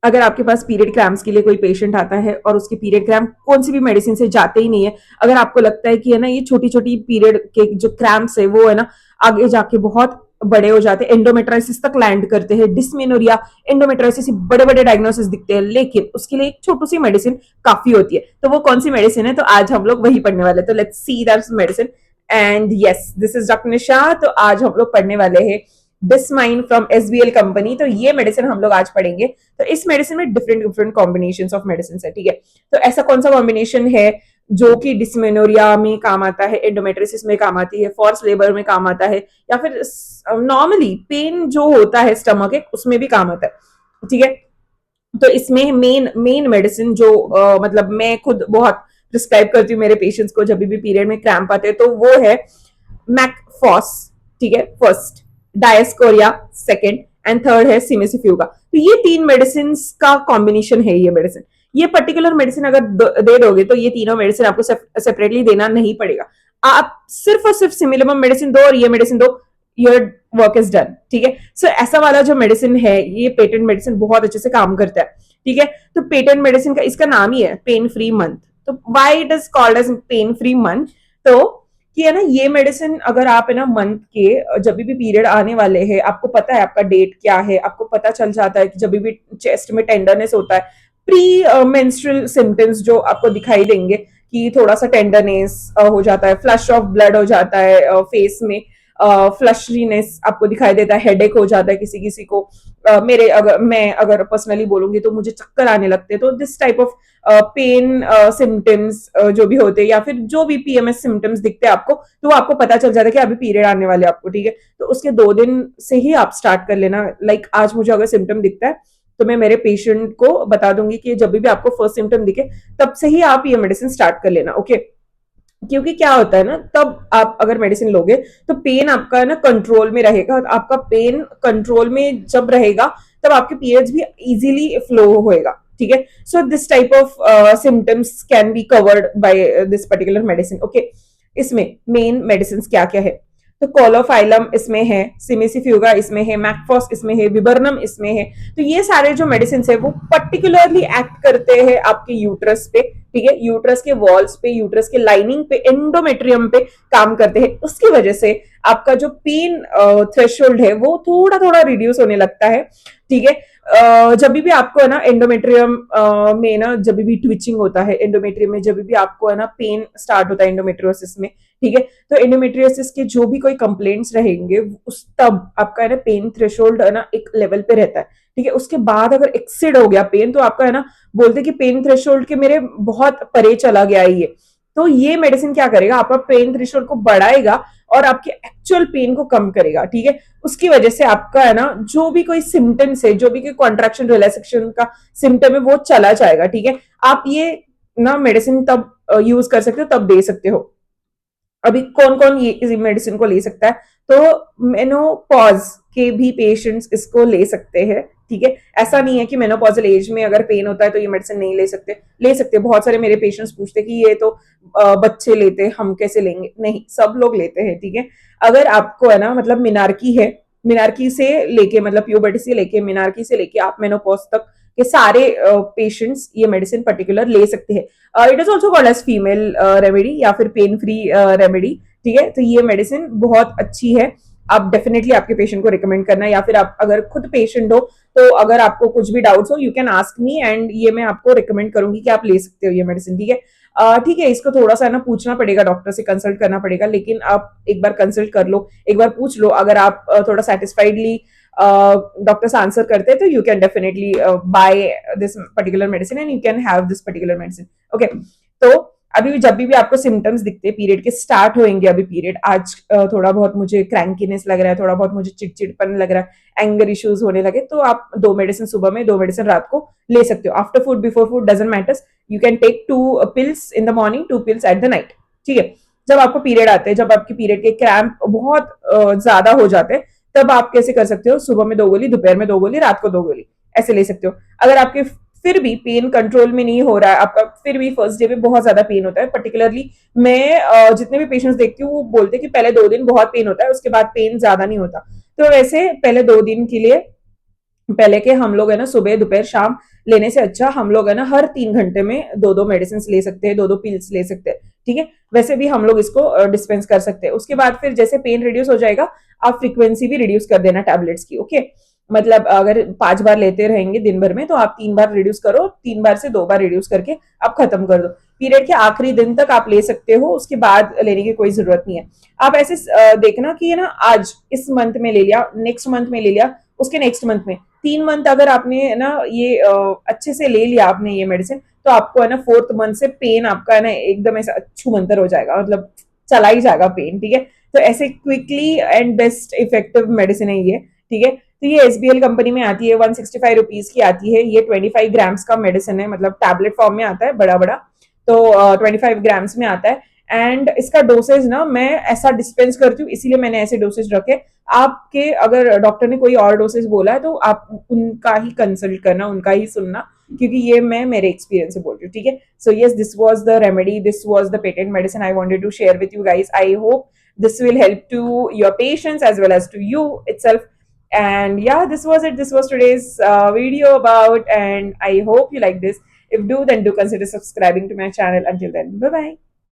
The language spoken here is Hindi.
अगर आपके पास पीरियड क्रैम्प्स के लिए कोई पेशेंट आता है और उसके पीरियड क्रैम्प कौन सी भी मेडिसिन से जाते ही नहीं है, अगर आपको लगता है कि है ना ये छोटी छोटी पीरियड के जो क्रैम्प्स है वो है ना आगे जाके बहुत बड़े हो जाते हैं, एंडोमेट्राइसिस तक लैंड करते हैं, डिस्मेनोरिया, एंडोमेट्राइसिस, बड़े बड़े डायग्नोसिस दिखते हैं, लेकिन उसके लिए एक छोटी सी मेडिसिन काफी होती है। तो वो कौन सी मेडिसिन है, तो आज हम लोग वही पढ़ने वाले हैं। तो let's see that medicine. And yes, this is doctor Nisha. तो आज हम लोग पढ़ने वाले हैं डिसमाइन फ्रॉम एसबीएल कंपनी। तो ये मेडिसिन हम लोग आज पढ़ेंगे। तो इस मेडिसिन में different different combination of medicine है, ठीक है। तो ऐसा कौन सा कॉम्बिनेशन है जो कि डिस्मेनोरिया में काम आता है, एंडोमेट्रिसिस में काम आती है, फॉर्स लेबर में काम आता है, या फिर नॉर्मली पेन जो होता है स्टमक एक उसमें भी काम आता है, ठीक है। तो इसमें मेन मेन मेडिसिन जो मतलब मैं खुद बहुत प्रिस्क्राइब करती हूँ मेरे पेशेंट्स को जब भी पीरियड में क्रैम्प आते हैं, तो वो है मैकफॉस, ठीक है, first, Dioscorea second, and third है सिमिसिफ्यूगा। तो ये तीन मेडिसिन का कॉम्बिनेशन है ये मेडिसिन। ये पर्टिकुलर मेडिसिन अगर दे दोगे तो ये तीनों मेडिसिन आपको सेपरेटली देना नहीं पड़ेगा। आप सिर्फ और सिर्फ सिमिलम मेडिसिन दो और ये मेडिसिन दो, योर वर्क इज डन, ठीक है। सो ऐसा वाला जो मेडिसिन है ये पेटेंट मेडिसिन बहुत अच्छे से काम करता है, ठीक है। तो पेटेंट मेडिसिन का इसका नाम ही है पेन फ्री मंथ। तो why it is called as pain free month, तो कि है ना ये मेडिसिन अगर आप है ना मंथ के जब भी पीरियड आने वाले हैं, आपको पता है आपका डेट क्या है, आपको पता चल जाता है कि जब भी चेस्ट में टेंडरनेस होता है, प्री मेंस्ट्रुअल सिम्टम्स जो आपको दिखाई देंगे कि थोड़ा सा टेंडरनेस हो जाता है, फ्लश ऑफ ब्लड हो जाता है फेस में, फ्लशीनेस आपको दिखाई देता है, हेडेक हो जाता है किसी किसी को, मैं अगर पर्सनली बोलूंगी तो मुझे चक्कर आने लगते हैं। तो this type of pain symptoms जो भी होते हैं या फिर जो भी पीएमएस सिम्टम्स दिखते हैं आपको, तो वो आपको पता चल जाता है कि अभी पीरियड आने वाले आपको, ठीक है। तो उसके 2 दिन से ही आप स्टार्ट कर लेना। लाइक आज मुझे अगर सिम्टम दिखता है तो मैं मेरे पेशेंट को बता दूंगी कि जब भी आपको फर्स्ट सिम्टम दिखे तब से ही आप ये मेडिसिन स्टार्ट कर लेना, ओके। क्योंकि क्या होता है ना, तब आप अगर मेडिसिन लोगे तो पेन आपका है ना कंट्रोल में रहेगा। आपका पेन कंट्रोल में जब रहेगा तब आपके पीरियड्स भी इजीली फ्लो होएगा, ठीक है। So this type of symptoms can be covered by this particular medicine, okay. इसमें मेन मेडिसिन क्या क्या है, तो कोलोफाइलम इसमें है, सिमिसिफ्यूगा इसमें है, मैकफॉस इसमें है, विबर्नम इसमें है। तो ये सारे जो मेडिसिन है वो पर्टिकुलरली एक्ट करते हैं आपके यूट्रस पे, ठीक है, यूट्रस के वॉल्स पे, यूट्रस के लाइनिंग पे, एंडोमेट्रियम पे काम करते हैं। उसकी वजह से आपका जो पेन थ्रेशोल्ड है वो थोड़ा थोड़ा रिड्यूस होने लगता है, ठीक है। जब भी आपको है ना एंडोमेट्रियम में ना जब भी ट्विचिंग होता है, एंडोमेट्रियम में जब भी आपको है ना पेन स्टार्ट होता है एंडोमेट्रियोसिस में, ठीक है। तो एंडोमेट्रियोसिस के जो भी कोई कंप्लेंट्स रहेंगे उस तब आपका है ना पेन थ्रेशोल्ड है ना एक लेवल पे रहता है, ठीक है। उसके बाद अगर एक्सीड हो गया पेन तो आपका है ना बोलते कि पेन थ्रेशोल्ड के मेरे बहुत परे चला गया ये। तो ये मेडिसिन क्या करेगा, आपका पेन थ्रेशोल्ड को बढ़ाएगा और आपके एक्चुअल पेन को कम करेगा, ठीक है। उसकी वजह से आपका है ना जो भी कोई सिम्टम्स है, जो भी कोई कॉन्ट्रैक्शन रिलैक्सेशन का सिम्टम है वो चला जाएगा, ठीक है। आप ये ना मेडिसिन तब यूज कर सकते हो, तब दे सकते हो। अभी कौन कौन ये इस मेडिसिन को ले सकता है, तो मेनोपॉज के भी पेशेंट्स इसको ले सकते हैं, ठीक है। ऐसा नहीं है कि मेनोपॉजल एज में अगर पेन होता है तो ये मेडिसिन नहीं ले सकते, ले सकते। बहुत सारे मेरे पेशेंट्स पूछते कि ये तो बच्चे लेते हैं, हम कैसे लेंगे, नहीं, सब लोग लेते हैं, ठीक है। अगर आपको है ना मतलब मिनार्की है, मिनार्की से लेके मतलब प्यूबर्टी से लेके मिनार्की से लेके आप मेनोपॉज तक के सारे पेशेंट्स ये मेडिसिन पर्टिकुलर ले सकते हैं। It is also called as female remedy या फिर पेन फ्री रेमेडी, ठीक है। तो ये मेडिसिन बहुत अच्छी है, आप डेफिनेटली आपके पेशेंट को रिकमेंड करना, या फिर आप अगर खुद पेशेंट हो तो अगर आपको कुछ भी डाउट्स हो you can ask me, and ये मैं आपको रिकमेंड करूंगी कि आप ले सकते हो ये मेडिसिन, ठीक है। ठीक है, इसको थोड़ा सा ना पूछना पड़ेगा, डॉक्टर से कंसल्ट करना पड़ेगा, लेकिन आप एक बार कंसल्ट कर लो, एक बार पूछ लो। अगर आप थोड़ा सेटिस्फाइडली डॉक्टर से आंसर करते हैं तो you can definitely buy this particular medicine and you can have this particular medicine, okay. तो अभी जब भी आपको सिम्टम्स दिखते हैं, पीरियड के स्टार्ट होंगे, अभी पीरियड आज थोड़ा बहुत मुझे क्रैंकीनेस लग रहा है, थोड़ा बहुत मुझे चिड़चिड़पन लग रहा है, एंगर इश्यूज होने लगे, तो आप 2 मेडिसिन सुबह में, 2 मेडिसिन रात को ले सकते हो। After food, before food, doesn't matters, you can take 2 pills in the morning, 2 pills at the night, ठीक है। जब आपको पीरियड आते हैं, जब आपके पीरियड के क्रैम्प बहुत ज्यादा हो जाते हैं, तब आप कैसे कर सकते हो, सुबह में 2 गोली, दोपहर में 2 गोली, रात को 2 गोली, ऐसे ले सकते हो। अगर आपके फिर भी पेन कंट्रोल में नहीं हो रहा है, आपका फिर भी फर्स्ट डे में बहुत ज्यादा पेन होता है, पर्टिकुलरली मैं जितने भी पेशेंट्स देखती हूँ वो बोलते हैं कि पहले 2 दिन बहुत पेन होता है, उसके बाद पेन ज्यादा नहीं होता। तो वैसे पहले 2 दिन के लिए पहले के हम लोग है ना सुबह दोपहर शाम लेने से अच्छा हम लोग है ना हर 3 घंटे में दो दो मेडिसिन ले सकते हैं, दो दो पिल्स ले सकते हैं। ठीक है, वैसे भी हम लोग इसको डिस्पेंस कर सकते हैं। उसके बाद फिर जैसे पेन रिड्यूस हो जाएगा, आप फ्रीक्वेंसी भी रिड्यूस कर देना टैबलेट्स की। ओके, मतलब अगर 5 बार लेते रहेंगे दिन भर में, तो आप 3 बार रिड्यूस करो, 3 बार से 2 बार रिड्यूस करके आप खत्म कर दो। पीरियड के आखिरी दिन तक आप ले सकते हो, उसके बाद लेने की कोई जरूरत नहीं है। आप ऐसे देखना कि है ना आज इस मंथ में ले लिया, नेक्स्ट मंथ में ले लिया, उसके नेक्स्ट मंथ में 3 मंथ अगर आपने ना ये अच्छे से ले लिया आपने ये मेडिसिन, तो आपको है ना 4th मंथ से पेन आपका है ना एकदम ऐसा अच्छू मंतर हो जाएगा, मतलब चला ही जाएगा पेन। ठीक है, तो ऐसे quickly and best effective medicine है ये। ठीक है, तो ये एसबीएल कंपनी में आती है, 165 रुपीज की आती है। ये 25 ग्राम्स का मेडिसिन है, मतलब टैबलेट फॉर्म में आता है बड़ा बड़ा, तो 25 ग्राम्स में आता है। एंड इसका डोसेज ना मैं ऐसा डिस्पेंस करती हूँ, इसीलिए मैंने ऐसे डोसेज रखे। आपके अगर डॉक्टर ने कोई और डोसेज बोला है तो आप उनका ही कंसल्ट करना, उनका ही सुनना, क्योंकि ये मैं मेरे एक्सपीरियंस से बोल रही हूँ। ठीक है, so yes, this was the remedy, this was the patent medicine I wanted to share with you guys. I hope this will help to your patients as well as to you itself. And yeah, this was it, this was today's video about, and I hope you like this. If do, then do consider subscribing to my channel. Until then, bye bye.